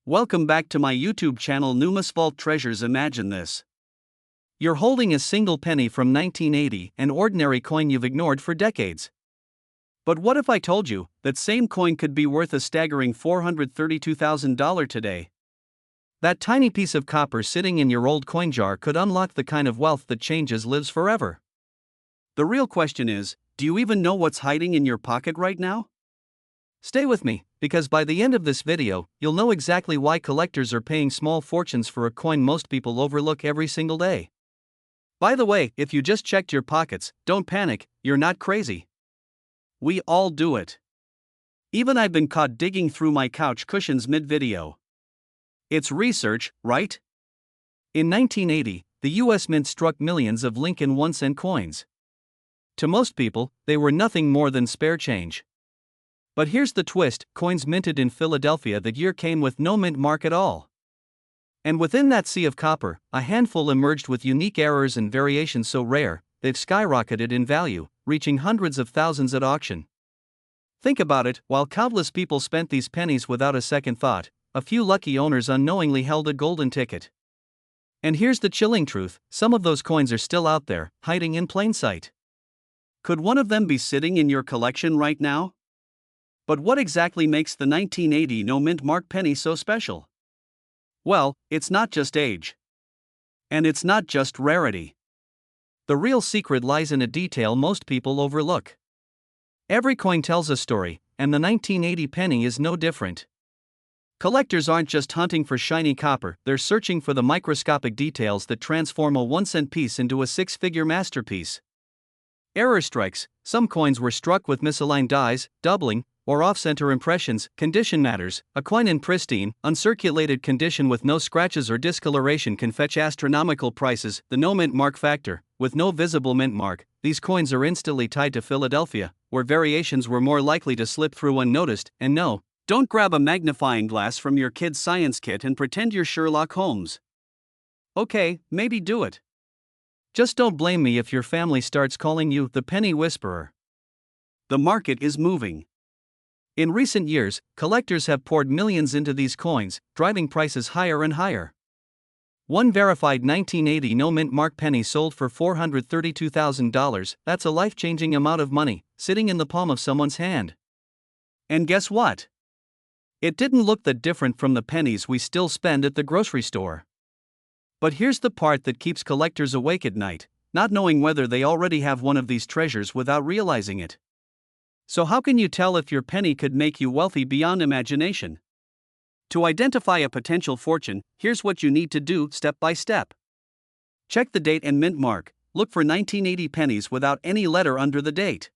Welcome back to my YouTube channel Numis Vault Treasures. Imagine this. You're holding a single penny from 1980, an ordinary coin you've ignored for decades. But what if I told you that same coin could be worth a staggering $432,000 today? That tiny piece of copper sitting in your old coin jar could unlock the kind of wealth that changes lives forever. The real question is, do you even know what's hiding in your pocket right now? Stay with me, because by the end of this video, you'll know exactly why collectors are paying small fortunes for a coin most people overlook every single day. By the way, if you just checked your pockets, don't panic, you're not crazy. We all do it. Even I've been caught digging through my couch cushions mid-video. It's research, right? In 1980, the US Mint struck millions of Lincoln 1-cent coins. To most people, they were nothing more than spare change. But here's the twist: coins minted in Philadelphia that year came with no mint mark at all. And within that sea of copper, a handful emerged with unique errors and variations so rare, they've skyrocketed in value, reaching hundreds of thousands at auction. Think about it: while countless people spent these pennies without a second thought, a few lucky owners unknowingly held a golden ticket. And here's the chilling truth: some of those coins are still out there, hiding in plain sight. Could one of them be sitting in your collection right now? But what exactly makes the 1980 no mint mark penny so special? Well, it's not just age. And it's not just rarity. The real secret lies in a detail most people overlook. Every coin tells a story, and the 1980 penny is no different. Collectors aren't just hunting for shiny copper, they're searching for the microscopic details that transform a 1-cent piece into a six-figure masterpiece. Error strikes: some coins were struck with misaligned dies, doubling, or off-center impressions. Condition matters: a coin in pristine, uncirculated condition with no scratches or discoloration can fetch astronomical prices. The no mint mark factor: with no visible mint mark, these coins are instantly tied to Philadelphia, where variations were more likely to slip through unnoticed. And no, don't grab a magnifying glass from your kid's science kit and pretend you're Sherlock Holmes. Okay, maybe do it. Just don't blame me if your family starts calling you the penny whisperer. The market is moving. In recent years, collectors have poured millions into these coins, driving prices higher and higher. One verified 1980 no mint mark penny sold for $432,000. That's a life-changing amount of money, sitting in the palm of someone's hand. And guess what? It didn't look that different from the pennies we still spend at the grocery store. But here's the part that keeps collectors awake at night: not knowing whether they already have one of these treasures without realizing it. So how can you tell if your penny could make you wealthy beyond imagination? To identify a potential fortune, here's what you need to do step by step. Check the date and mint mark. Look for 1980 pennies without any letter under the date.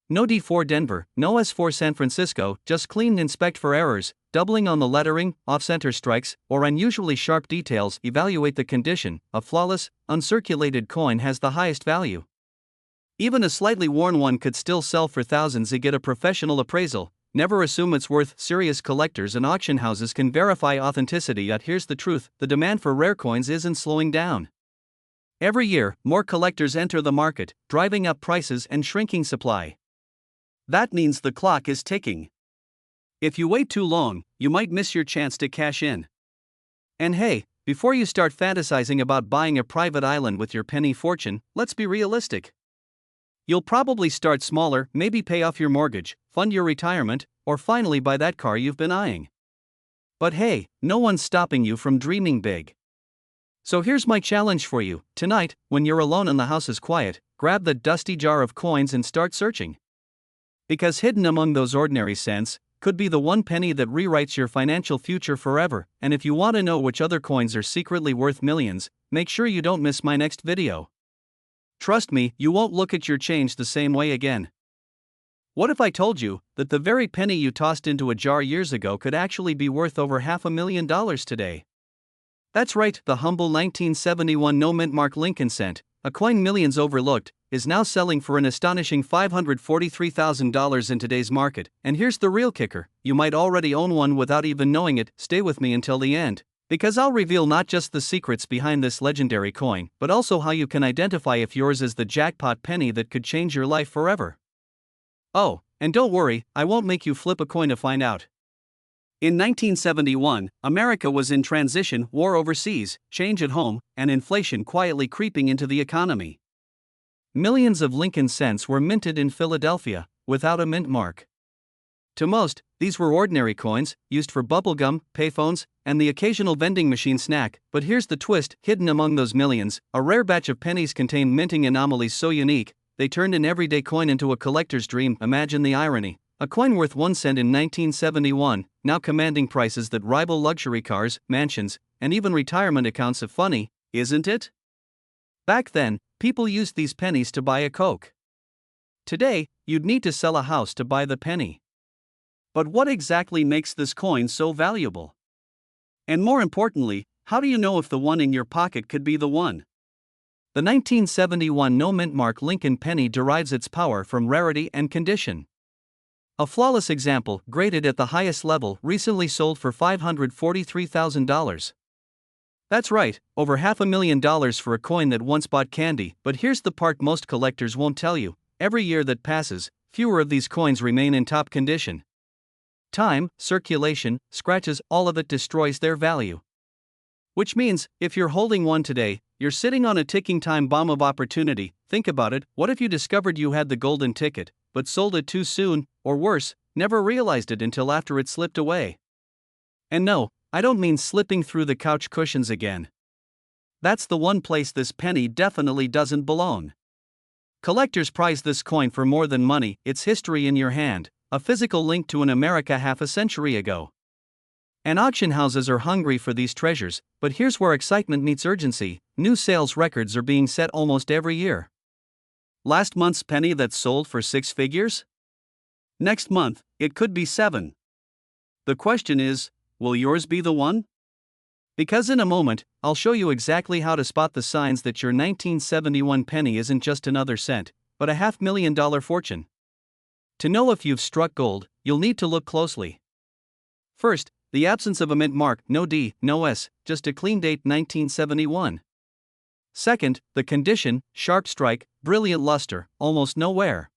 No D for Denver, no S for San Francisco, just clean. Inspect for errors, doubling on the lettering, off-center strikes, or unusually sharp details. Evaluate the condition: a flawless, uncirculated coin has the highest value. Even a slightly worn one could still sell for thousands. Get a professional appraisal. Never assume it's worth. Serious collectors and auction houses can verify authenticity. Yet here's the truth: the demand for rare coins isn't slowing down. Every year, more collectors enter the market, driving up prices and shrinking supply. That means the clock is ticking. If you wait too long, you might miss your chance to cash in. And hey, before you start fantasizing about buying a private island with your penny fortune, let's be realistic. You'll probably start smaller, maybe pay off your mortgage, fund your retirement, or finally buy that car you've been eyeing. But hey, no one's stopping you from dreaming big. So here's my challenge for you: tonight, when you're alone and the house is quiet, grab the dusty jar of coins and start searching. Because hidden among those ordinary cents could be the one penny that rewrites your financial future forever. And if you want to know which other coins are secretly worth millions, make sure you don't miss my next video. Trust me, you won't look at your change the same way again. What if I told you that the very penny you tossed into a jar years ago could actually be worth over $500,000 today? That's right, the humble 1971 no mint mark Lincoln cent, a coin millions overlooked, is now selling for an astonishing $543,000 in today's market. And here's the real kicker: you might already own one without even knowing it. Stay with me until the end, because I'll reveal not just the secrets behind this legendary coin, but also how you can identify if yours is the jackpot penny that could change your life forever. Oh, and don't worry, I won't make you flip a coin to find out. In 1971, America was in transition, war overseas, change at home, and inflation quietly creeping into the economy. Millions of Lincoln cents were minted in Philadelphia, without a mint mark. To most, these were ordinary coins, used for bubblegum, payphones, and the occasional vending machine snack. But here's the twist: hidden among those millions, a rare batch of pennies contained minting anomalies so unique, they turned an everyday coin into a collector's dream. Imagine the irony. A coin worth 1 cent in 1971, now commanding prices that rival luxury cars, mansions, and even retirement accounts. Funny, isn't it? Back then, people used these pennies to buy a Coke. Today, you'd need to sell a house to buy the penny. But what exactly makes this coin so valuable? And more importantly, how do you know if the one in your pocket could be the one? The 1971 no mint mark Lincoln penny derives its power from rarity and condition. A flawless example, graded at the highest level, recently sold for $543,000. That's right, over $500,000 for a coin that once bought candy. But here's the part most collectors won't tell you: every year that passes, fewer of these coins remain in top condition. Time, circulation, scratches, all of it destroys their value. Which means, if you're holding one today, you're sitting on a ticking time bomb of opportunity. Think about it: what if you discovered you had the golden ticket, but sold it too soon, or worse, never realized it until after it slipped away? And no, I don't mean slipping through the couch cushions again. That's the one place this penny definitely doesn't belong. Collectors prize this coin for more than money: its history in your hand, a physical link to an America half a century ago. And auction houses are hungry for these treasures. But here's where excitement meets urgency: new sales records are being set almost every year. Last month's penny that sold for 6 figures? Next month, it could be 7. The question is, will yours be the one? Because in a moment, I'll show you exactly how to spot the signs that your 1971 penny isn't just another cent, but a $500,000 fortune. To know if you've struck gold, you'll need to look closely. First, the absence of a mint mark: no D, no S, just a clean date, 1971. Second, the condition: sharp strike, brilliant luster, almost no wear.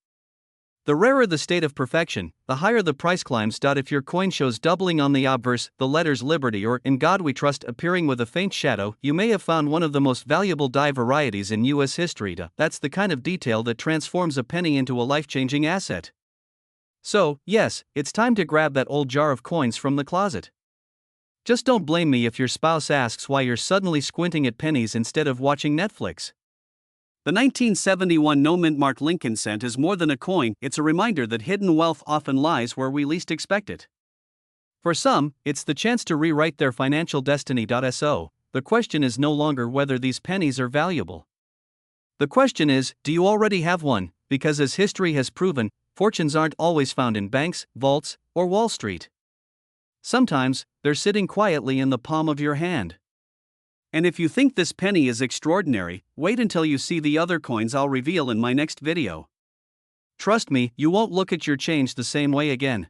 The rarer the state of perfection, the higher the price climbs. If your coin shows doubling on the obverse, the letters Liberty or In God We Trust appearing with a faint shadow, you may have found one of the most valuable die varieties in U.S. history. That's the kind of detail that transforms a penny into a life-changing asset. So, yes, it's time to grab that old jar of coins from the closet. Just don't blame me if your spouse asks why you're suddenly squinting at pennies instead of watching Netflix. The 1971 no mint mark Lincoln cent is more than a coin, it's a reminder that hidden wealth often lies where we least expect it. For some, it's the chance to rewrite their financial destiny. So, the question is no longer whether these pennies are valuable. The question is, do you already have one? Because as history has proven, fortunes aren't always found in banks, vaults, or Wall Street. Sometimes, they're sitting quietly in the palm of your hand. And if you think this penny is extraordinary, wait until you see the other coins I'll reveal in my next video. Trust me, you won't look at your change the same way again.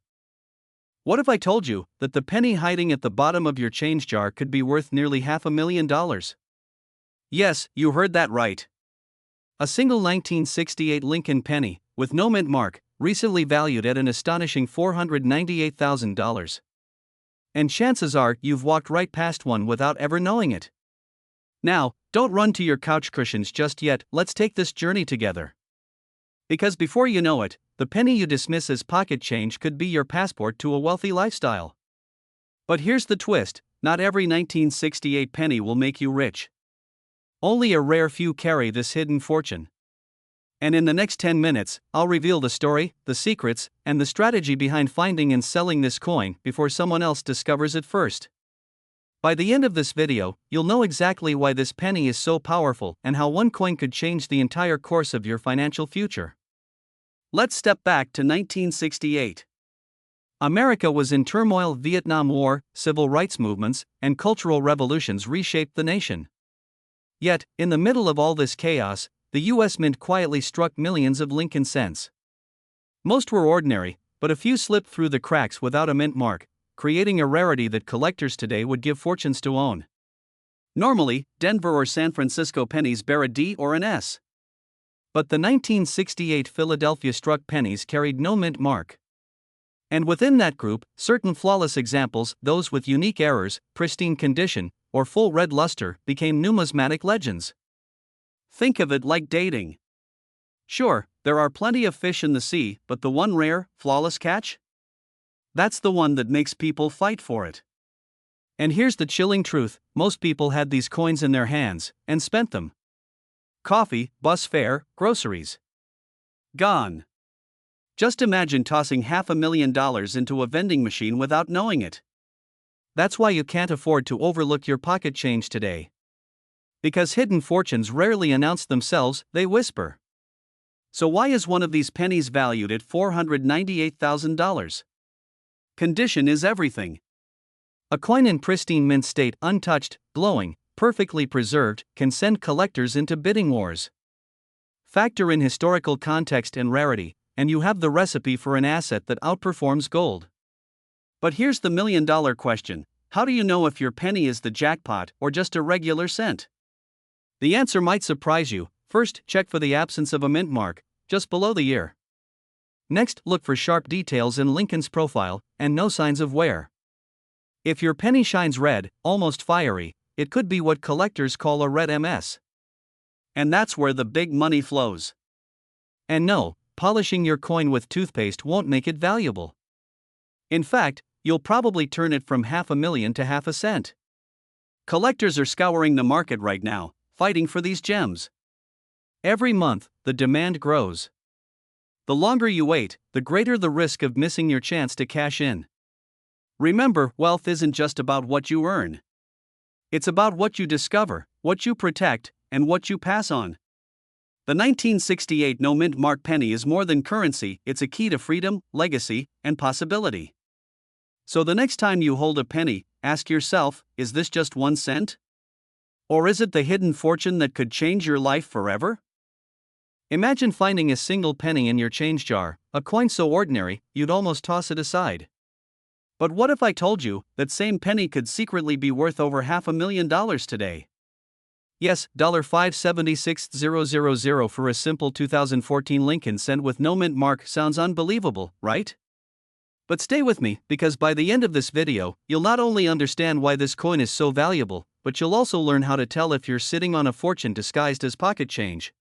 What if I told you that the penny hiding at the bottom of your change jar could be worth nearly $500,000? Yes, you heard that right. A single 1968 Lincoln penny, with no mint mark, recently valued at an astonishing $498,000. And chances are you've walked right past one without ever knowing it. Now, don't run to your couch cushions just yet, let's take this journey together. Because before you know it, the penny you dismiss as pocket change could be your passport to a wealthy lifestyle. But here's the twist: not every 1968 penny will make you rich. Only a rare few carry this hidden fortune. And in the next 10 minutes, I'll reveal the story, the secrets, and the strategy behind finding and selling this coin before someone else discovers it first. By the end of this video, you'll know exactly why this penny is so powerful and how one coin could change the entire course of your financial future. Let's step back to 1968. America was in turmoil. Vietnam War, civil rights movements, and cultural revolutions reshaped the nation. Yet, in the middle of all this chaos, the U.S. Mint quietly struck millions of Lincoln cents. Most were ordinary, but a few slipped through the cracks without a mint mark, creating a rarity that collectors today would give fortunes to own. Normally, Denver or San Francisco pennies bear a D or an S. But the 1968 Philadelphia struck pennies carried no mint mark. And within that group, certain flawless examples, those with unique errors, pristine condition, or full red luster, became numismatic legends. Think of it like dating. Sure, there are plenty of fish in the sea, but the one rare, flawless catch? That's the one that makes people fight for it. And here's the chilling truth: most people had these coins in their hands and spent them. Coffee, bus fare, groceries. Gone. Just imagine tossing $500,000 into a vending machine without knowing it. That's why you can't afford to overlook your pocket change today. Because hidden fortunes rarely announce themselves, they whisper. So why is one of these pennies valued at $498,000? Condition is everything. A coin in pristine mint state, untouched, glowing, perfectly preserved, can send collectors into bidding wars. Factor in historical context and rarity, and you have the recipe for an asset that outperforms gold. But here's the million-dollar question: how do you know if your penny is the jackpot or just a regular cent? The answer might surprise you. First, check for the absence of a mint mark, just below the year. Next, look for sharp details in Lincoln's profile, and no signs of wear. If your penny shines red, almost fiery, it could be what collectors call a red MS. And that's where the big money flows. And no, polishing your coin with toothpaste won't make it valuable. In fact, you'll probably turn it from $500,000 to half a cent. Collectors are scouring the market right now, fighting for these gems. Every month, the demand grows. The longer you wait, the greater the risk of missing your chance to cash in. Remember, wealth isn't just about what you earn. It's about what you discover, what you protect, and what you pass on. The 1968 no-mint mark penny is more than currency, it's a key to freedom, legacy, and possibility. So the next time you hold a penny, ask yourself, is this just 1 cent? Or is it the hidden fortune that could change your life forever? Imagine finding a single penny in your change jar, a coin so ordinary, you'd almost toss it aside. But what if I told you that same penny could secretly be worth over $500,000 today? Yes, $576,000 for a simple 2014 Lincoln cent with no mint mark sounds unbelievable, right? But stay with me, because by the end of this video, you'll not only understand why this coin is so valuable, but you'll also learn how to tell if you're sitting on a fortune disguised as pocket change.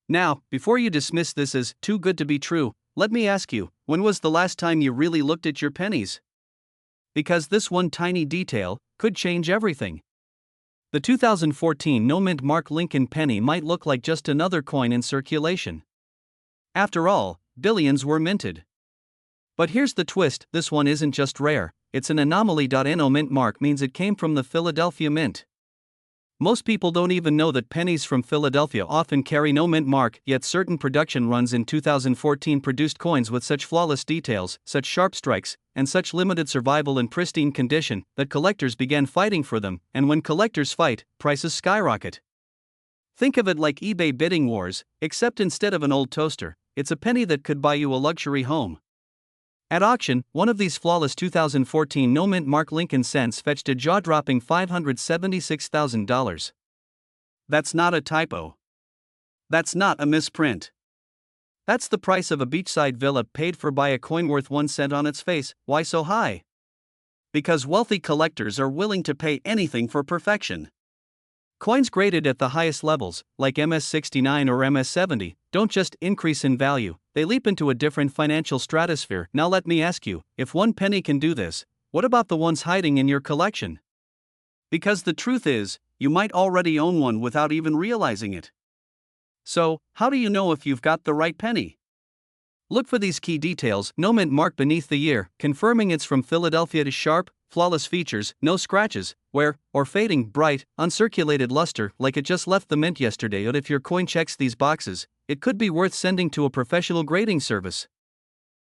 Now, before you dismiss this as too good to be true, let me ask you, when was the last time you really looked at your pennies? Because this one tiny detail could change everything. The 2014 no-mint mark Lincoln penny might look like just another coin in circulation. After all, billions were minted. But here's the twist: this one isn't just rare, it's an anomaly. No mint mark means it came from the Philadelphia Mint. Most people don't even know that pennies from Philadelphia often carry no mint mark, yet certain production runs in 2014 produced coins with such flawless details, such sharp strikes, and such limited survival in pristine condition that collectors began fighting for them, and when collectors fight, prices skyrocket. Think of it like eBay bidding wars, except instead of an old toaster, it's a penny that could buy you a luxury home. At auction, one of these flawless 2014 no-mint mark Lincoln cents fetched a jaw-dropping $576,000. That's not a typo. That's not a misprint. That's the price of a beachside villa paid for by a coin worth 1 cent on its face. Why so high? Because wealthy collectors are willing to pay anything for perfection. Coins graded at the highest levels, like MS69 or MS70, don't just increase in value, they leap into a different financial stratosphere. Now let me ask you, if one penny can do this, what about the ones hiding in your collection? Because the truth is, you might already own one without even realizing it. So, how do you know if you've got the right penny? Look for these key details: no mint mark beneath the year, confirming it's from Philadelphia; to sharp, flawless features, no scratches, wear, or fading; bright, uncirculated luster, like it just left the mint yesterday. But if your coin checks these boxes, it could be worth sending to a professional grading service.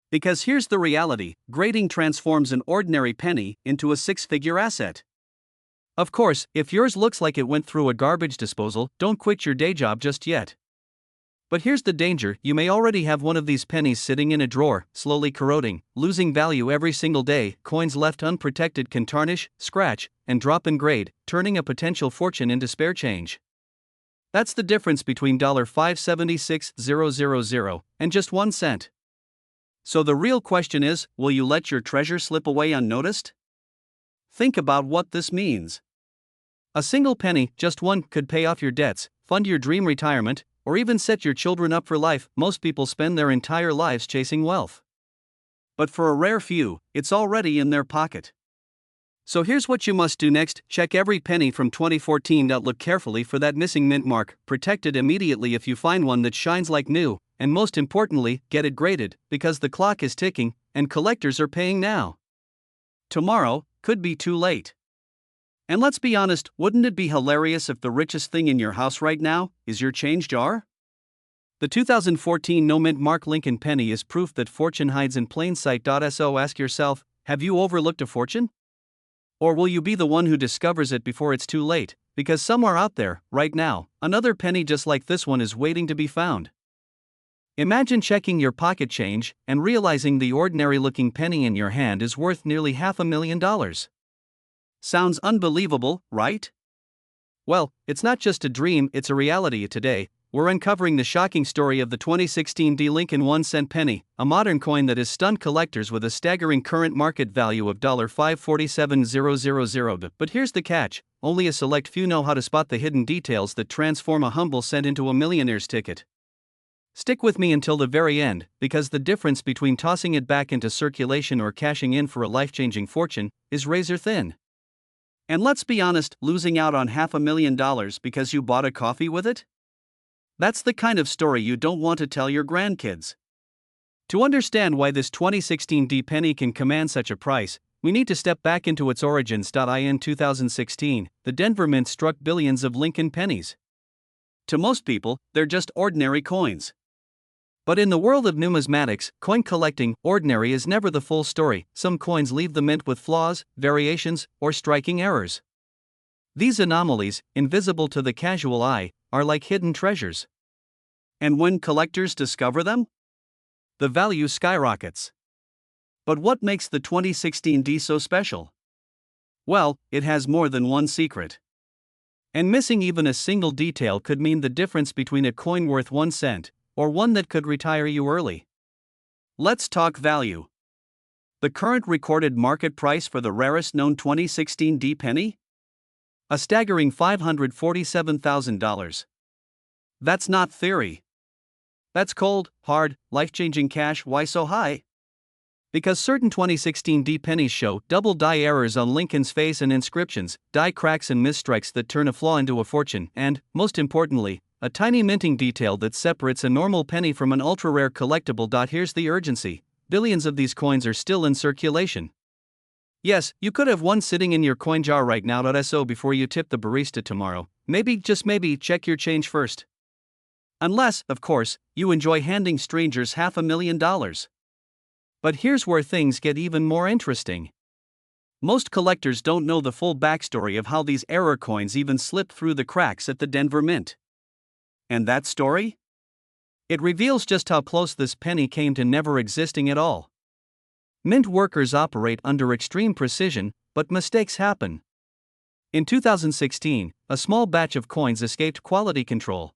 Because here's the reality: grading transforms an ordinary penny into a six-figure asset. Of course, if yours looks like it went through a garbage disposal, don't quit your day job just yet. But here's the danger: you may already have one of these pennies sitting in a drawer, slowly corroding, losing value every single day. Coins left unprotected can tarnish, scratch, and drop in grade, turning a potential fortune into spare change. That's the difference between $576,000 and just 1 cent. So the real question is, will you let your treasure slip away unnoticed? Think about what this means. A single penny, just one, could pay off your debts, fund your dream retirement, or even set your children up for life. Most people spend their entire lives chasing wealth. But for a rare few, it's already in their pocket. So here's what you must do next: check every penny from 2014. Look carefully for that missing mint mark, protect it immediately if you find one that shines like new, and most importantly, get it graded, because the clock is ticking, and collectors are paying now. Tomorrow could be too late. And let's be honest, wouldn't it be hilarious if the richest thing in your house right now is your change jar? The 2014 no mint mark Lincoln penny is proof that fortune hides in plain sight. So ask yourself, have you overlooked a fortune? Or will you be the one who discovers it before it's too late? Because somewhere out there, right now, another penny just like this one is waiting to be found. Imagine checking your pocket change and realizing the ordinary-looking penny in your hand is worth nearly $500,000. Sounds unbelievable, right? Well, it's not just a dream, it's a reality today. We're uncovering the shocking story of the 2016 Lincoln 1-cent penny, a modern coin that has stunned collectors with a staggering current market value of $547,000. But here's the catch: only a select few know how to spot the hidden details that transform a humble cent into a millionaire's ticket. Stick with me until the very end, because the difference between tossing it back into circulation or cashing in for a life-changing fortune is razor thin. And let's be honest, losing out on $500,000 because you bought a coffee with it? That's the kind of story you don't want to tell your grandkids. To understand why this 2016 penny can command such a price, we need to step back into its origins. In 2016, the Denver Mint struck billions of Lincoln pennies. To most people, they're just ordinary coins. But in the world of numismatics, coin collecting, ordinary is never the full story. Some coins leave the mint with flaws, variations, or striking errors. These anomalies, invisible to the casual eye, are like hidden treasures. And when collectors discover them, the value skyrockets. But what makes the 2016 so special? Well, it has more than one secret. And missing even a single detail could mean the difference between a coin worth 1 cent or one that could retire you early. Let's talk value. The current recorded market price for the rarest known 2016 penny? A staggering $547,000. That's not theory. That's cold, hard, life-changing cash. Why so high? Because certain 2016 pennies show double die errors on Lincoln's face and inscriptions, die cracks and misstrikes that turn a flaw into a fortune, and, most importantly, a tiny minting detail that separates a normal penny from an ultra-rare collectible. Here's the urgency: billions of these coins are still in circulation. Yes, you could have one sitting in your coin jar right now. So before you tip the barista tomorrow, maybe, just maybe, check your change first. Unless, of course, you enjoy handing strangers $500,000. But here's where things get even more interesting. Most collectors don't know the full backstory of how these error coins even slipped through the cracks at the Denver Mint. And that story? It reveals just how close this penny came to never existing at all. Mint workers operate under extreme precision, but mistakes happen. In 2016, a small batch of coins escaped quality control.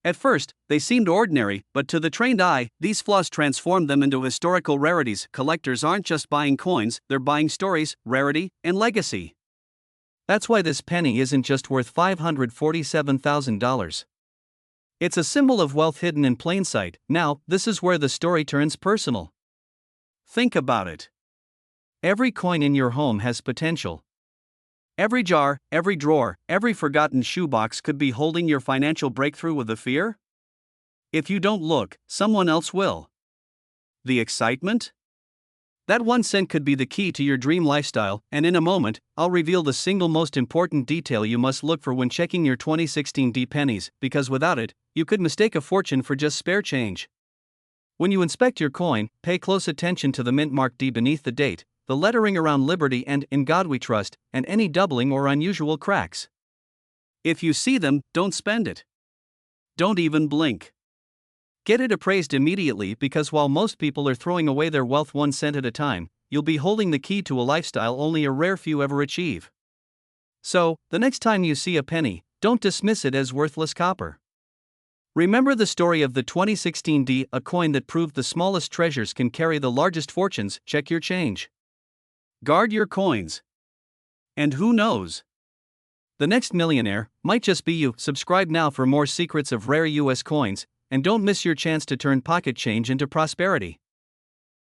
At first, they seemed ordinary, but to the trained eye, these flaws transformed them into historical rarities. Collectors aren't just buying coins, they're buying stories, rarity, and legacy. That's why this penny isn't just worth $547,000. It's a symbol of wealth hidden in plain sight. Now, this is where the story turns personal. Think about it. Every coin in your home has potential. Every jar, every drawer, every forgotten shoebox could be holding your financial breakthrough with a fear? If you don't look, someone else will. The excitement? That 1 cent could be the key to your dream lifestyle, and in a moment, I'll reveal the single most important detail you must look for when checking your 2016 pennies, because without it, you could mistake a fortune for just spare change. When you inspect your coin, pay close attention to the mint mark D beneath the date, the lettering around Liberty and In God We Trust, and any doubling or unusual cracks. If you see them, don't spend it. Don't even blink. Get it appraised immediately, because while most people are throwing away their wealth 1 cent at a time, you'll be holding the key to a lifestyle only a rare few ever achieve. So, the next time you see a penny, don't dismiss it as worthless copper. Remember the story of the 2016 D, a coin that proved the smallest treasures can carry the largest fortunes? Check your change. Guard your coins. And who knows? The next millionaire might just be you. Subscribe now for more secrets of rare US coins, and don't miss your chance to turn pocket change into prosperity.